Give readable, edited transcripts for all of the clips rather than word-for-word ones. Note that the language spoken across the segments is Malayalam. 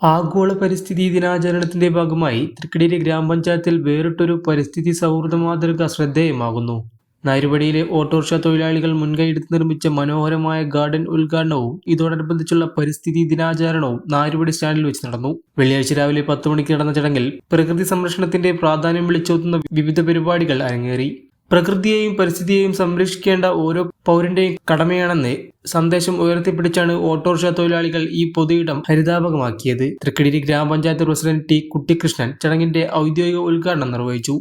ആഗോള പരിസ്ഥിതി ദിനാചരണത്തിന്റെ ഭാഗമായി തൃക്കടിയിലെ ഗ്രാമപഞ്ചായത്തിൽ വേറിട്ടൊരു പരിസ്ഥിതി സൗഹൃദ മാതൃക ശ്രദ്ധേയമാകുന്നു. നായരുവടിയിലെ ഓട്ടോറിക്ഷ തൊഴിലാളികൾ മുൻകൈയെടുത്ത് നിർമ്മിച്ച മനോഹരമായ ഗാർഡൻ ഉദ്ഘാടനവും ഇതോടനുബന്ധിച്ചുള്ള പരിസ്ഥിതി ദിനാചരണവും നായരുവടി സ്റ്റാൻഡിൽ വെച്ച് നടന്നു. വെള്ളിയാഴ്ച രാവിലെ 10 മണിക്ക് നടന്ന ചടങ്ങിൽ പ്രകൃതി സംരക്ഷണത്തിന്റെ പ്രാധാന്യം വിളിച്ചോതുന്ന വിവിധ പരിപാടികൾ അരങ്ങേറി. പ്രകൃതിയെയും പരിസ്ഥിതിയെയും സംരക്ഷിക്കേണ്ട ഓരോ പൗരന്റെയും കടമയാണെന്ന് സന്ദേശം ഉയർത്തിപ്പിടിച്ചാണ് ഓട്ടോറിക്ഷ തൊഴിലാളികൾ ഈ പൊതുയിടം ഹരിതാഭമാക്കിയത്. തൃക്കടിയിലെ ഗ്രാമപഞ്ചായത്ത് പ്രസിഡന്റ് ടി കുട്ടിക്കൃഷ്ണൻ ചടങ്ങിന്റെ ഔദ്യോഗിക ഉദ്ഘാടനം നിർവഹിച്ചു.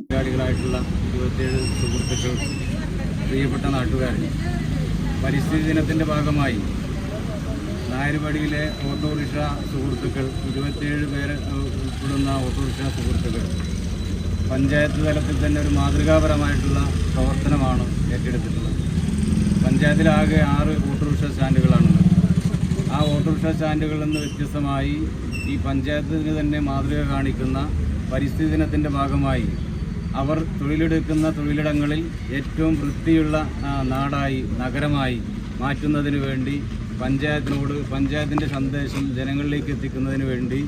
പ്രിയപ്പെട്ട നാട്ടുകാർ, പരിസ്ഥിതി ദിനത്തിന്റെ ഭാഗമായി നായരുവടിയിലെ ഓട്ടോറിക്ഷ സുഹൃത്തുക്കൾ 27 പേര് ഉൾപ്പെടുന്ന ഓട്ടോറിക്ഷ സുഹൃത്തുക്കൾ പഞ്ചായത്ത് തലത്തിൽ തന്നെ ഒരു മാതൃകാപരമായിട്ടുള്ള പ്രവർത്തനമാണ് ഏറ്റെടുത്തിട്ടുള്ളത്. പഞ്ചായത്തിലാകെ 6 ഓട്ടോറിക്ഷ സ്റ്റാൻഡുകളാണുള്ളത്. ആ ഓട്ടോറിക്ഷ സ്റ്റാൻഡുകളിൽ നിന്ന് വ്യത്യസ്തമായി ഈ പഞ്ചായത്തിന് തന്നെ മാതൃക കാണിക്കുന്ന പരിസ്ഥിതി ദിനത്തിൻ്റെ ഭാഗമായി അവർ തൊഴിലെടുക്കുന്ന തൊഴിലിടങ്ങളിൽ ഏറ്റവും വൃത്തിയുള്ള നാടായി നഗരമായി മാറ്റുന്നതിന് വേണ്ടി പഞ്ചായത്തിൻ്റെ സന്ദേശം ജനങ്ങളിലേക്ക് എത്തിക്കുന്നതിന് വേണ്ടി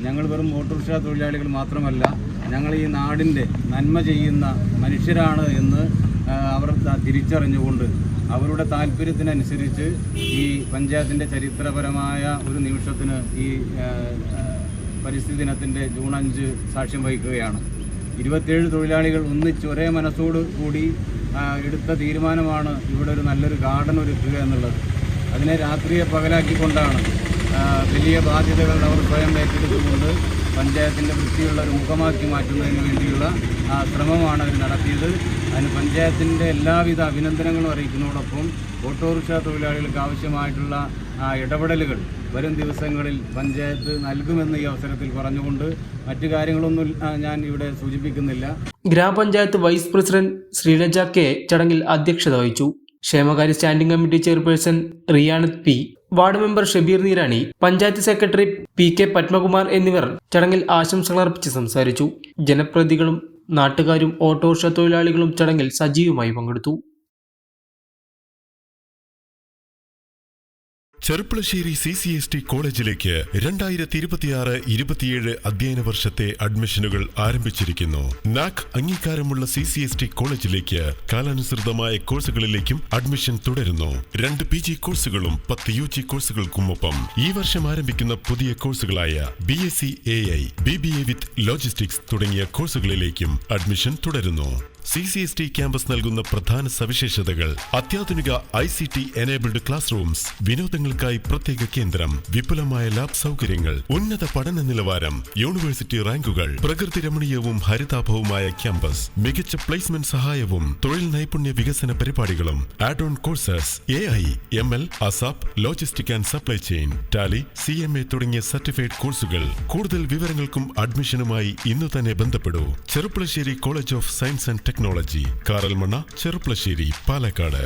ഞങ്ങൾ വെറും ഓട്ടോറിക്ഷ തൊഴിലാളികൾ മാത്രമല്ല, ഞങ്ങൾ ഈ നാടിൻ്റെ നന്മ ചെയ്യുന്ന മനുഷ്യരാണ് എന്ന് അവർ തിരിച്ചറിഞ്ഞുകൊണ്ട് അവരുടെ താല്പര്യത്തിനനുസരിച്ച് ഈ പഞ്ചായത്തിൻ്റെ ചരിത്രപരമായ ഒരു നിമിഷത്തിന് ഈ പരിസ്ഥിതി ദിനത്തിൻ്റെ ജൂൺ 5 സാക്ഷ്യം വഹിക്കുകയാണ്. 27 തൊഴിലാളികൾ ഒന്നിച്ച് ഒരേ മനസ്സോട് കൂടി എടുത്ത തീരുമാനമാണ് ഇവിടെ ഒരു നല്ലൊരു ഗാർഡൻ ഒരുക്കുക എന്നുള്ളത്. അതിനെ രാത്രിയെ പകലാക്കിക്കൊണ്ടാണ് വലിയ ബാധ്യതകൾ അവർ സ്വയം ഏറ്റെടുത്തുകൊണ്ട് പഞ്ചായത്തിൻ്റെ വൃത്തിയുള്ള ഒരു മുഖമാക്കി മാറ്റുന്നതിന് വേണ്ടിയുള്ള ശ്രമമാണ് അവർ നടത്തിയത്. അതിന് പഞ്ചായത്തിൻ്റെ എല്ലാവിധ അഭിനന്ദനങ്ങളും അറിയിക്കുന്നതോടൊപ്പം ഓട്ടോറിക്ഷ തൊഴിലാളികൾക്ക് ആവശ്യമായിട്ടുള്ള ഇടപെടലുകൾ വരും ദിവസങ്ങളിൽ പഞ്ചായത്ത് നൽകുമെന്ന് ഈ അവസരത്തിൽ പറഞ്ഞുകൊണ്ട് മറ്റു കാര്യങ്ങളൊന്നും ഞാൻ ഇവിടെ സൂചിപ്പിക്കുന്നില്ല. ഗ്രാമപഞ്ചായത്ത് വൈസ് പ്രസിഡന്റ് ശ്രീലജ കെ ചടങ്ങിൽ അധ്യക്ഷത വഹിച്ചു. ക്ഷേമകാര്യ standing committee chairperson Riyanath P, ward member Shabeer Neerani, panchayat secretary PK Padmakumar എന്നിവർ ചടങ്ങിൽ ആശംസകൾ അർപ്പിച്ച് സംസാരിച്ചു. ജനപ്രതിനിധികളും നാട്ടുകാരും ഓട്ടോറിക്ഷ തൊഴിലാളികളും ചടങ്ങിൽ സജീവമായി പങ്കെടുത്തു. ചെറുപ്പളശ്ശേരി CCST കോളേജിലേക്ക് 2026-27 അധ്യയന വർഷത്തെ അഡ്മിഷനുകൾ ആരംഭിച്ചിരിക്കുന്നു. NAC അംഗീകാരമുള്ള CCST കോളേജിലേക്ക് കാലാനുസൃതമായ കോഴ്സുകളിലേക്കും അഡ്മിഷൻ തുടരുന്നു. 2 PG കോഴ്സുകളും 10 UG കോഴ്സുകൾക്കുമൊപ്പം ഈ വർഷം ആരംഭിക്കുന്ന പുതിയ കോഴ്സുകളായ BSc AI, BBA വിത്ത് ലോജിസ്റ്റിക്സ് തുടങ്ങിയ കോഴ്സുകളിലേക്കും അഡ്മിഷൻ തുടരുന്നു. CCST ക്യാമ്പസ് നൽകുന്ന പ്രധാന സവിശേഷതകൾ: അത്യാധുനിക ICT എനേബിൾഡ് ക്ലാസ് റൂംസ്, വിനോദങ്ങൾക്കായി പ്രത്യേക കേന്ദ്രം, വിപുലമായ ലാബ് സൗകര്യങ്ങൾ, ഉന്നത പഠന നിലവാരം, യൂണിവേഴ്സിറ്റി റാങ്കുകൾ, പ്രകൃതി രമണീയവും ഹരിതാഭവുമായ ക്യാമ്പസ്, മികച്ച പ്ലേസ്മെന്റ് സഹായവും തൊഴിൽ നൈപുണ്യ വികസന പരിപാടികളും, add on courses AI, ML, ASAP, logistic and supply chain, Tally, CMA തുടങ്ങിയ സർട്ടിഫൈഡ് കോഴ്സുകൾ. കൂടുതൽ വിവരങ്ങൾക്കും അഡ്മിഷനുമായി ഇന്നു തന്നെ ബന്ധപ്പെടൂ. Cherpulassery college of science and technology, Karalmanna, Cherpulassery, Palakkad.